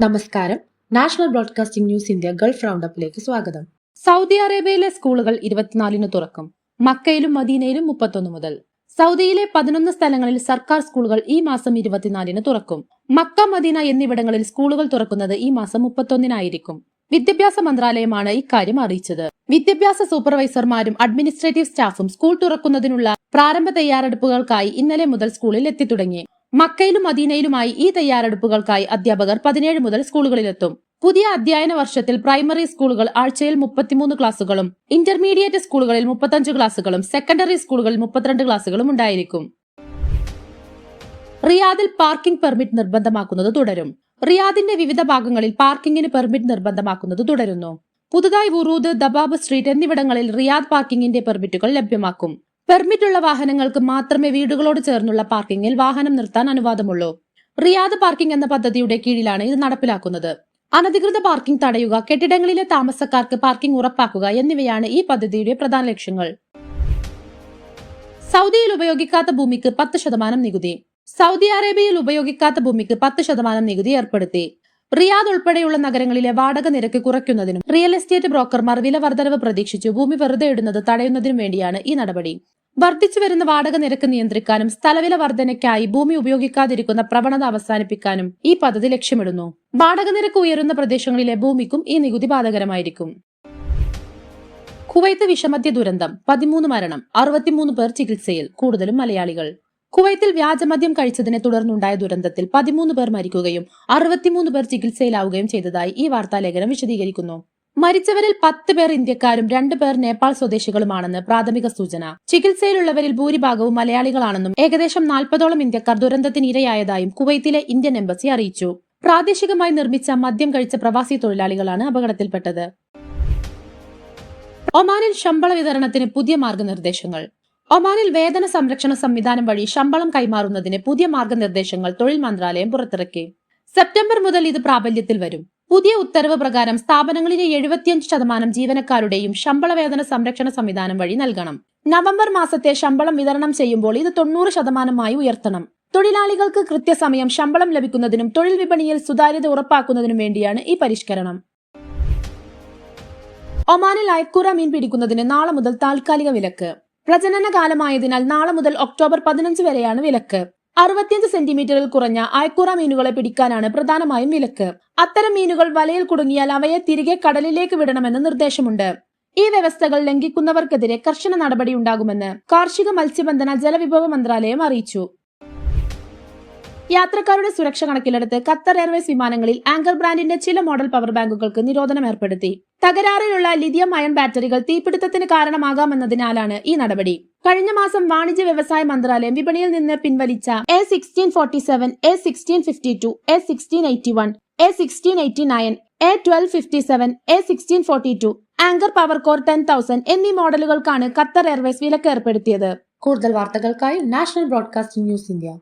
നമസ്കാരം. National broadcasting news India gulf റൗണ്ടപ്പിലേക്ക് സ്വാഗതം. സൗദി അറേബ്യയിലെ സ്കൂളുകൾ 24-ന് തുറക്കും. മക്കയിലും മദീനയിലും 31 മുതൽ. സൗദിയിലെ 11 സ്ഥലങ്ങളിൽ സർക്കാർ സ്കൂളുകൾ ഈ മാസം 24-ന് തുറക്കും. മക്ക, മദീന എന്നിവിടങ്ങളിൽ സ്കൂളുകൾ തുറക്കുന്നത് ഈ മാസം 31-നായിരിക്കും. വിദ്യാഭ്യാസ മന്ത്രാലയമാണ് ഇക്കാര്യം അറിയിച്ചത്. വിദ്യാഭ്യാസ സൂപ്പർവൈസർമാരും അഡ്മിനിസ്ട്രേറ്റീവ് സ്റ്റാഫും സ്കൂൾ തുറക്കുന്നതിനുള്ള പ്രാരംഭ തയ്യാറെടുപ്പുകൾക്കായി ഇന്നലെ മുതൽ സ്കൂളിൽ എത്തിത്തുടങ്ങി. മക്കയിലും മദീനയിലുമായി ഈ തയ്യാറെടുപ്പുകൾക്കായി അധ്യാപകർ 17 മുതൽ സ്കൂളുകളിലെത്തും. പുതിയ അധ്യയന വർഷത്തിൽ പ്രൈമറി സ്കൂളുകൾ ആഴ്ചയിൽ 33 ക്ലാസുകളും ഇന്റർമീഡിയറ്റ് സ്കൂളുകളിൽ 35 ക്ലാസുകളും സെക്കൻഡറി സ്കൂളുകളിൽ 32 ക്ലാസുകളും ഉണ്ടായിരിക്കും. റിയാദിൽ പാർക്കിംഗ് പെർമിറ്റ് നിർബന്ധമാക്കുന്നത് തുടരും. റിയാദിന്റെ വിവിധ ഭാഗങ്ങളിൽ പാർക്കിംഗിന് പെർമിറ്റ് നിർബന്ധമാക്കുന്നത് തുടരുന്നു. പുതുതായി വുറൂദ്, ദബാബ് സ്ട്രീറ്റ് എന്നിവിടങ്ങളിൽ റിയാദ് പാർക്കിംഗിന്റെ പെർമിറ്റുകൾ ലഭ്യമാക്കും. പെർമിറ്റുള്ള വാഹനങ്ങൾക്ക് മാത്രമേ വീടുകളോട് ചേർന്നുള്ള പാർക്കിംഗിൽ വാഹനം നിർത്താൻ അനുവാദമുള്ളൂ. റിയാദ് പാർക്കിംഗ് എന്ന പദ്ധതിയുടെ കീഴിലാണ് ഇത് നടപ്പിലാക്കുന്നത്. അനധികൃത പാർക്കിംഗ് തടയുക, കെട്ടിടങ്ങളിലെ താമസക്കാർക്ക് പാർക്കിംഗ് ഉറപ്പാക്കുക എന്നിവയാണ് ഈ പദ്ധതിയുടെ പ്രധാന ലക്ഷ്യങ്ങൾ. സൗദിയിൽ ഉപയോഗിക്കാത്ത ഭൂമിക്ക് 10% നികുതി. സൗദി അറേബ്യയിൽ ഉപയോഗിക്കാത്ത ഭൂമിക്ക് 10% നികുതി ഏർപ്പെടുത്തി. റിയാദ് ഉൾപ്പെടെയുള്ള നഗരങ്ങളിലെ വാടക നിരക്ക് കുറയ്ക്കുന്നതിനും റിയൽ എസ്റ്റേറ്റ് ബ്രോക്കർമാർ വില വർധനവ് പ്രതീക്ഷിച്ചു ഭൂമി വെറുതെ ഇടുന്നത് തടയുന്നതിനും വേണ്ടിയാണ് ഈ നടപടി. വർദ്ധിച്ചു വരുന്ന വാടക നിരക്ക് നിയന്ത്രിക്കാനും സ്ഥലവില വർധനയ്ക്കായി ഭൂമി ഉപയോഗിക്കാതിരിക്കുന്ന പ്രവണത അവസാനിപ്പിക്കാനും ഈ പദ്ധതി ലക്ഷ്യമിടുന്നു. വാടക നിരക്ക് ഉയരുന്ന പ്രദേശങ്ങളിലെ ഭൂമിക്കും ഈ നികുതി ബാധകരമായിരിക്കും. കുവൈത്ത് വിഷമദ്യ ദുരന്തം, 13 മരണം, 63 പേർ ചികിത്സയിൽ, കൂടുതലും മലയാളികൾ. കുവൈത്തിൽ വ്യാജമദ്യം കഴിച്ചതിനെ തുടർന്നുണ്ടായ ദുരന്തത്തിൽ 13 പേർ മരിക്കുകയും 63 പേർ ചികിത്സയിലാവുകയും ചെയ്തതായി ഈ വാർത്താലേഖനം വിശദീകരിക്കുന്നു. മരിച്ചവരിൽ 10 പേർ ഇന്ത്യക്കാരും 2 പേർ നേപ്പാൾ സ്വദേശികളുമാണെന്ന് പ്രാഥമിക സൂചന. ചികിത്സയിലുള്ളവരിൽ ഭൂരിഭാഗവും മലയാളികളാണെന്നും ഏകദേശം 40ഓളം ഇന്ത്യക്കാർ ദുരന്തത്തിന് ഇരയായതായും കുവൈത്തിലെ ഇന്ത്യൻ എംബസി അറിയിച്ചു. പ്രാദേശികമായി നിർമ്മിച്ച മദ്യം കഴിച്ച പ്രവാസി തൊഴിലാളികളാണ് അപകടത്തിൽപ്പെട്ടത്. ഒമാനിൽ ശമ്പള വിതരണത്തിന് പുതിയ മാർഗനിർദ്ദേശങ്ങൾ. ഒമാനിൽ വേതന സംരക്ഷണ സംവിധാനം വഴി ശമ്പളം കൈമാറുന്നതിന് പുതിയ മാർഗനിർദ്ദേശങ്ങൾ തൊഴിൽ മന്ത്രാലയം പുറത്തിറക്കി. സെപ്റ്റംബർ മുതൽ ഇത് പ്രാബല്യത്തിൽ വരും. പുതിയ ഉത്തരവ് പ്രകാരം സ്ഥാപനങ്ങളിലെ 75% ജീവനക്കാരുടെയും ശമ്പള വേതന സംരക്ഷണ സംവിധാനം വഴി നൽകണം. നവംബർ മാസത്തെ ശമ്പളം വിതരണം ചെയ്യുമ്പോൾ ഇത് 90% ഉയർത്തണം. തൊഴിലാളികൾക്ക് കൃത്യസമയം ശമ്പളം ലഭിക്കുന്നതിനും തൊഴിൽ വിപണിയിൽ സുതാര്യത ഉറപ്പാക്കുന്നതിനും വേണ്ടിയാണ് ഈ പരിഷ്കരണം. ഒമാനിൽ അയക്കൂറ മീൻ പിടിക്കുന്നതിന് നാളെ മുതൽ താൽക്കാലിക വിലക്ക്. പ്രജനന കാലമായതിനാൽ നാളെ മുതൽ ഒക്ടോബർ 15 വരെയാണ് വിലക്ക്. 65 സെന്റിമീറ്ററിൽ കുറഞ്ഞ അയക്കൂറ മീനുകളെ പിടിക്കാനാണ് പ്രധാനമായും വിലക്ക്. അത്തരം മീനുകൾ വലയിൽ കുടുങ്ങിയാൽ അവയെ തിരികെ കടലിലേക്ക് വിടണമെന്ന് നിർദ്ദേശമുണ്ട്. ഈ വ്യവസ്ഥകൾ ലംഘിക്കുന്നവർക്കെതിരെ കർശന നടപടിയുണ്ടാകുമെന്ന് കാർഷിക മത്സ്യബന്ധന ജലവിഭവ മന്ത്രാലയം അറിയിച്ചു. യാത്രക്കാരുടെ സുരക്ഷ കണക്കിലെടുത്ത് ഖത്തർ എയർവേസ് വിമാനങ്ങളിൽ ആങ്കർ ബ്രാൻഡിന്റെ ചില മോഡൽ പവർ ബാങ്കുകൾക്ക് നിരോധനം ഏർപ്പെടുത്തി. തകരാറിലുള്ള ലിഥിയം അയൺ ബാറ്ററികൾ തീപിടുത്തത്തിന് കാരണമാകാമെന്നതിനാലാണ് ഈ നടപടി. കഴിഞ്ഞ മാസം വാണിജ്യ വ്യവസായ മന്ത്രാലയം വിപണിയിൽ നിന്ന് പിൻവലിച്ച A1647, A1652, A1681, A1689, A1257, A1642, anchor power core 10,000 എന്നീ മോഡലുകൾക്കാണ് ഖത്തർ എയർവേസ് വിലക്ക് ഏർപ്പെടുത്തിയത്. കൂടുതൽ വാർത്തകൾക്കായി നാഷണൽ ബ്രോഡ്കാസ്റ്റിംഗ് ന്യൂസ് ഇന്ത്യ.